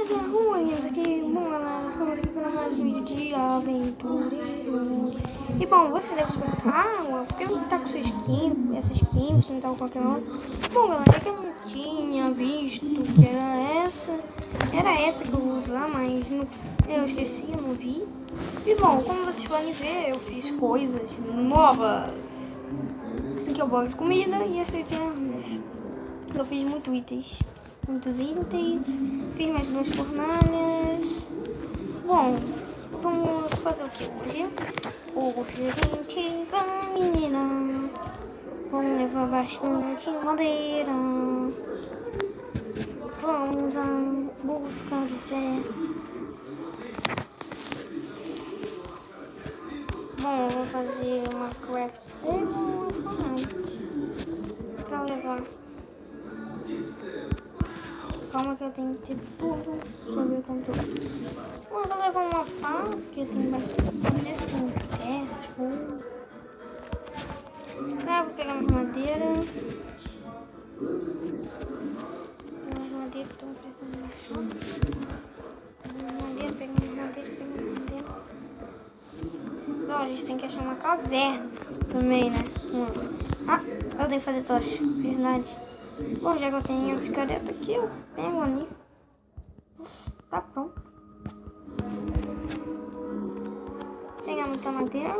Essa rua, isso aqui, bom, nós estamos aqui para mais um vídeo de aventureiro. E bom, você deve se perguntar, por que você tá com sua skin, essa skin, você não tá com qualquer outra? Bom, galera, é que eu não tinha visto que era essa que eu vou usar, mas não, eu esqueci, eu não vi. E bom, como vocês podem ver, eu fiz coisas novas. Esse aqui é o bolo de comida e esse aqui é armas. Eu fiz muitos itens, fiz mais 2 fornalhas. Bom, vamos fazer o que hoje? Hoje a gente vai, menina. Vamos levar bastante madeira. Vamos à busca de ferro. Bom, vou fazer uma craft pra levar. Calma que eu tenho que ter tudo sobre o controle. Bom, eu vou levar uma pá, porque eu tenho bastante desse, tem fogo. Ah, vou pegar mais madeira. Mais madeira, que estou precisando de madeira, pega mais madeira. Bom, a gente tem que achar uma caverna também, né? Ah, eu tenho que fazer tocha, verdade. Bom, já que eu tenho a picareta aqui, eu pego ali. Tá pronto. Pegar muita madeira.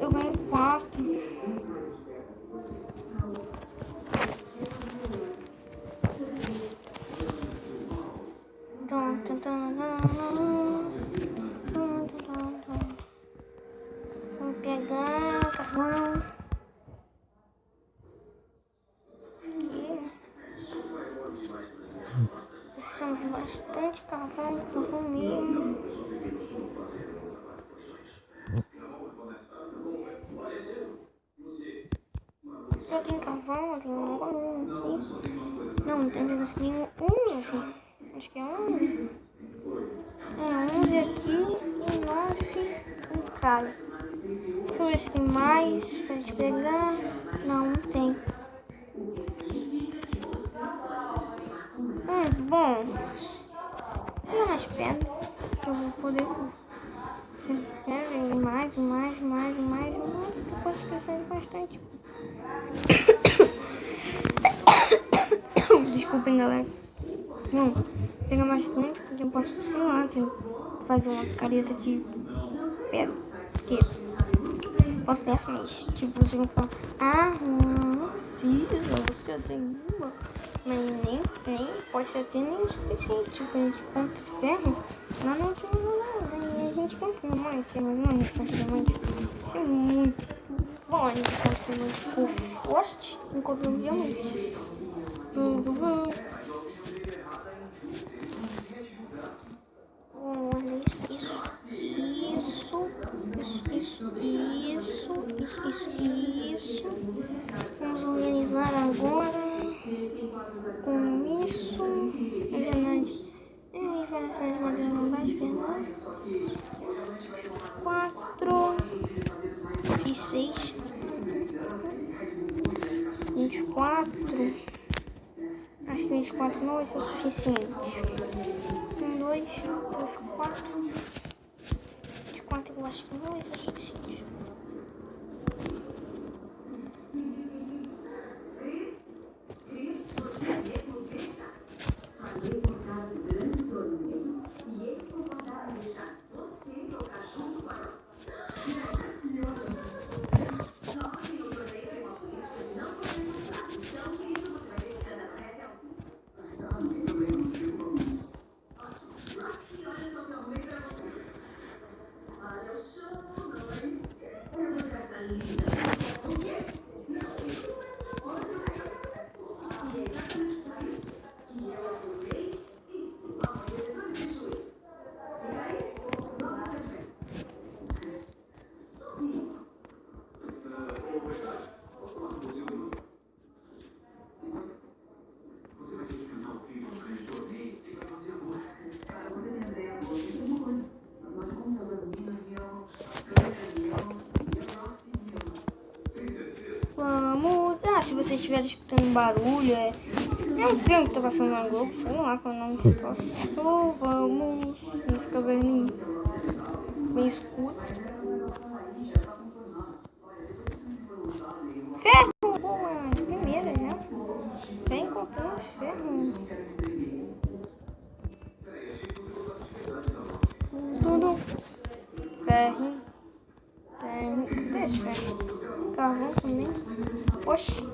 Eu ganhei 4. Vamos pegar carvão. Precisamos de bastante carvão mesmo. Eu tenho carvão, eu tenho um aqui. Não tem nenhum 11. Acho que é 11. É 11 aqui e 9 em casa. Deixa eu ver se tem mais pra gente pegar. Não, não tem. Bom. Não mais pedra. Que eu vou poder. Pedra, mais. Eu posso precisar de bastante. Desculpem, galera. Bom, pegar bastante porque eu posso, sei lá, fazer uma careta de pedra. Porque posso ter essa, mas tipo, você vai falar, não precisa, você já tem uma. Mas nem pode ter nem o suficiente. Tipo, a gente compra ferro, lá não tinha nada. E a gente compra diamante, mas não, a gente compra diamante. Isso é muito bom, a gente compra diamante por forte e compra um diamante. Olha isso. Vamos organizar agora com isso. É verdade. Vai ser madeira não vai verdade. 4 e 6. 24. Acho que 24 não vai ser o suficiente. 1, 2, 3, 4. 24 eu acho que não vai ser o suficiente. se vocês estiverem escutando barulho, é um filme que tá passando na Globo, sei lá qual é o nome desse troço. Oh, vamos nesse caverninho bem escuro. Ferro! Boa, de primeira já. Já encontramos ferro. Tudo. Ferro. Cadê esse ferro? Carvão também. Oxi.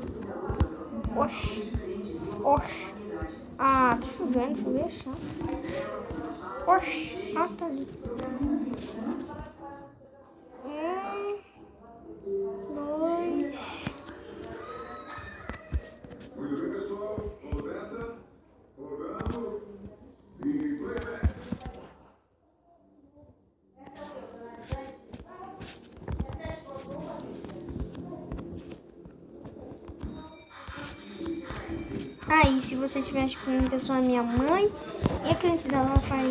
Ah, tá chovendo, deixa eu ver só. Oxi. Ah, tá ali. 2. Muito bem, pessoal. Vamos nessa. Rodando. E playback. Aí, se você estiver esperando a pessoa, minha mãe, e a cliente dela faz.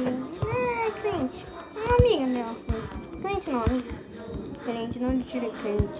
Cliente. Uma amiga dela. Cliente não, amiga. Cliente não tira cliente.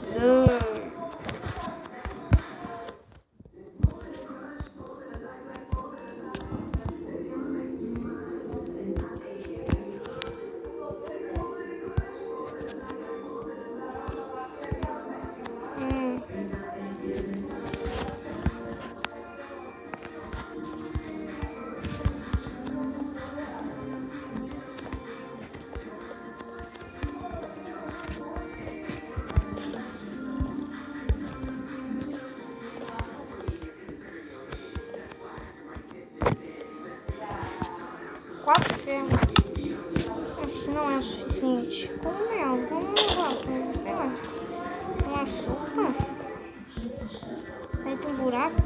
Quatro ferros. Acho que não é o suficiente. Como não? Vamos levar, sei lá. Um açúcar. Aí tem um buraco.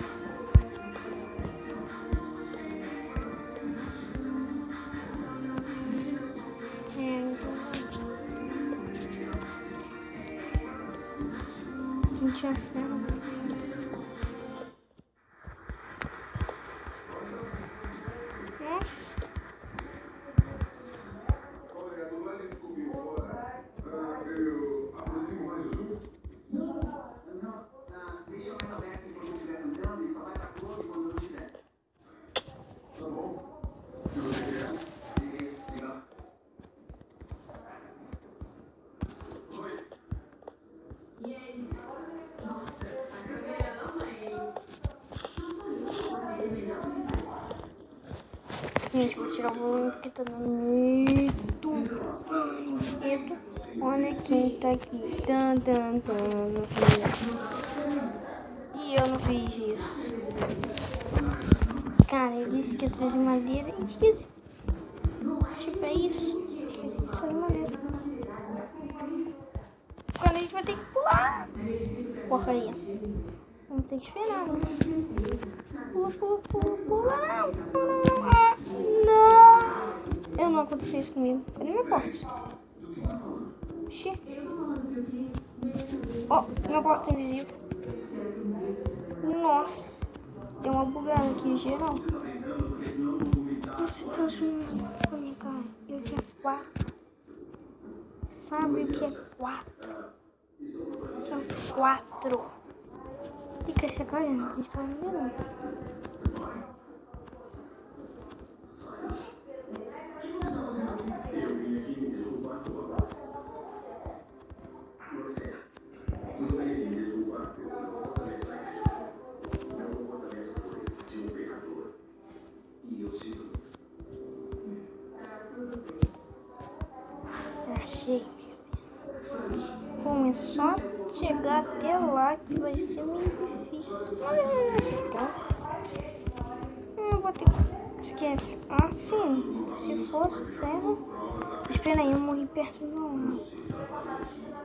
Não tinha ferro. Nossa. Gente, vou tirar o volume porque tá dando muito medo. Olha quem tá aqui. Nossa, e eu não fiz isso. Cara, eu disse que ia trazer madeira e esqueci. Tipo, é isso. Esqueci de trazer madeira. Agora a gente vai ter que pular. Porcaria. Vamos ter que esperar. Pula. Ah, não. Eu não aconteceu isso comigo. Cadê minha porta? Oxi. Ó, minha porta invisível. Nossa. Deu uma bugada aqui, geral. Você tá junto com a minha cara. Eu tinha 4. Sabe o que é 4? São 4. E que essa cara não está vendendo. Achei. Começou a chegar até lá que vai ser meio difícil. Eu vou ter que... Esquece. Ah, sim. Se fosse ferro... Espera aí, eu morri perto não.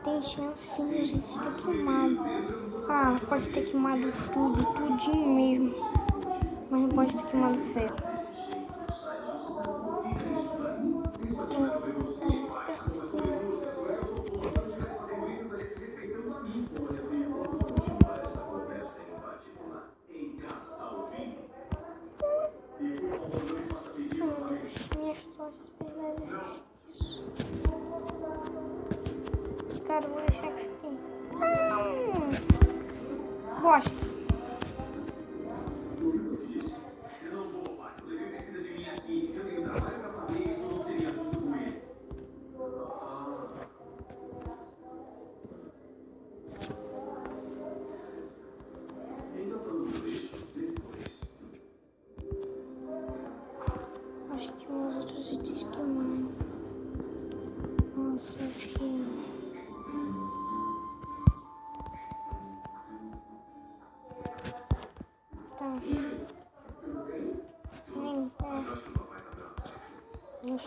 Tem chance de meu jeito ter queimado. Ah, pode ter queimado tudo, tudinho mesmo. Mas não pode ter queimado ferro. Minhas forças perderam isso. Cara, eu vou deixar isso aqui. Bosta.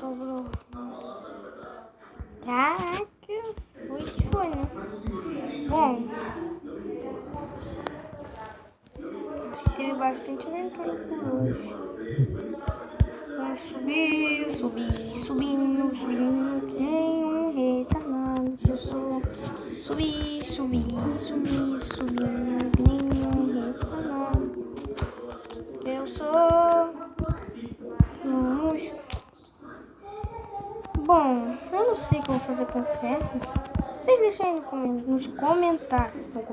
sobrou. Caraca, foi que foi, né? Bom, acho que teve bastante aventura por hoje. Vamos subir, subindo, tem um retardado que eu sou. Subir, subindo, que nem um retardado eu sou. Vamos. Bom, eu não sei o que eu vou fazer com o ferro. Vocês deixam aí nos comentários aí o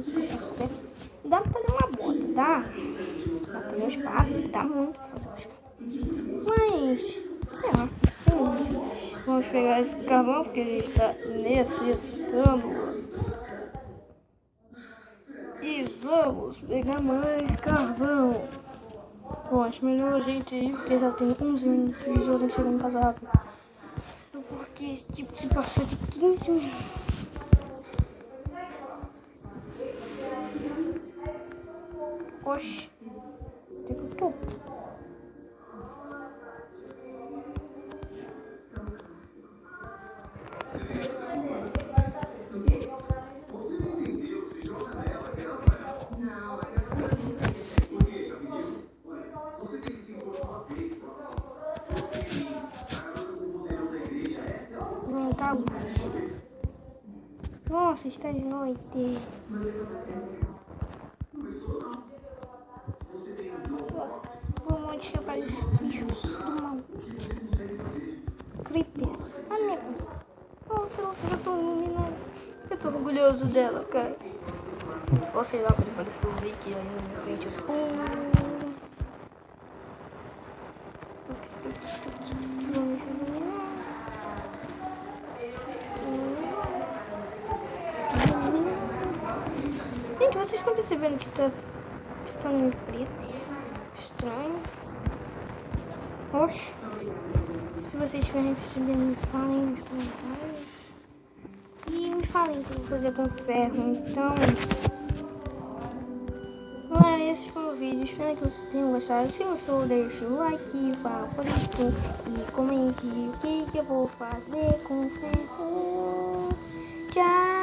que eu faço com o ferro. Dá pra fazer uma bota, dá? Dá pra fazer uma espada, dá muito pra fazer uma espada. Mas, sei lá, sim. Vamos pegar esse carvão porque ele está necessitando. E vamos pegar mais carvão. Bom, acho melhor a gente ir porque já tem 11 minutos e já tem que chegar em casa rápido. Porque esse tipo se passa de 15 minutos. Oxi, onde é que eu tô? Não, tá bom. Nossa, está de noite. Onde que aparece bichos do mal? Creepers. Ah, minha coisa. Nossa, ela tá tão iluminada. Eu tô orgulhoso dela, cara. Ou sei lá, pode aparecer o Vicky aí na minha frente. Gente, vocês estão percebendo que tá ficando preto? Estranho. Oxe. Se vocês estiverem percebendo, me falem nos comentários. E me falem o que eu vou fazer com o ferro. Então, galera, esse foi o vídeo. Espero que vocês tenham gostado. Se gostou, deixe o like, favorito e comente o que eu vou fazer com o ferro. Tchau!